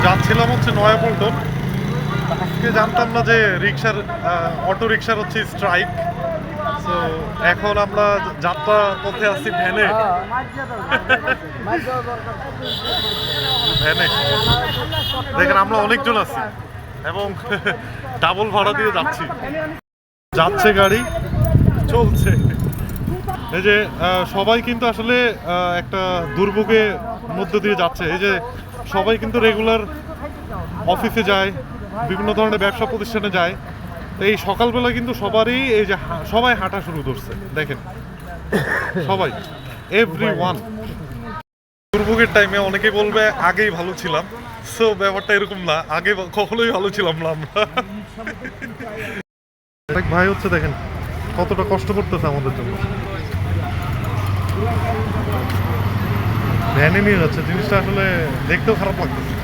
যাচ্ছিলাম হচ্ছে নয়াপল্টন। আজকে জানতাম না যে অটো রিক্সার হচ্ছে স্ট্রাইক। তো এখন আমরা যাত্রা পথে আছি ভ্যানে। ভ্যানে দেখেন আমরা অনেকজন আছি এবং ডাবল ভাড়া দিয়ে যাচ্ছে গাড়ি চলছে। এই যে সবাই কিন্তু আসলে একটা দুর্ভোগের মধ্য দিয়ে যাচ্ছে। এই যে সবাই কিন্তু রেগুলার অফিসে যায়, বিভিন্ন ধরনের ব্যবসা প্রতিষ্ঠানে যায়। তো এই সকালবেলা কিন্তু সবারই এই যে সবাই হাঁটা শুরু করছে দেখেন, সবাই এভরিওয়ান। দুর্ভোগের টাইমে অনেকে বলবে আগেই ভালো ছিলাম, সো ব্যাপারটা এরকম না, আগে কখনোই ভালো ছিলাম না আমরা। এক ভাই হচ্ছে দেখেন কতটা কষ্ট করতেছে আমাদের জন্য, ভ্যানে নিয়ে যাচ্ছে। জিনিসটা আসলে দেখতেও খারাপ লাগতেছে।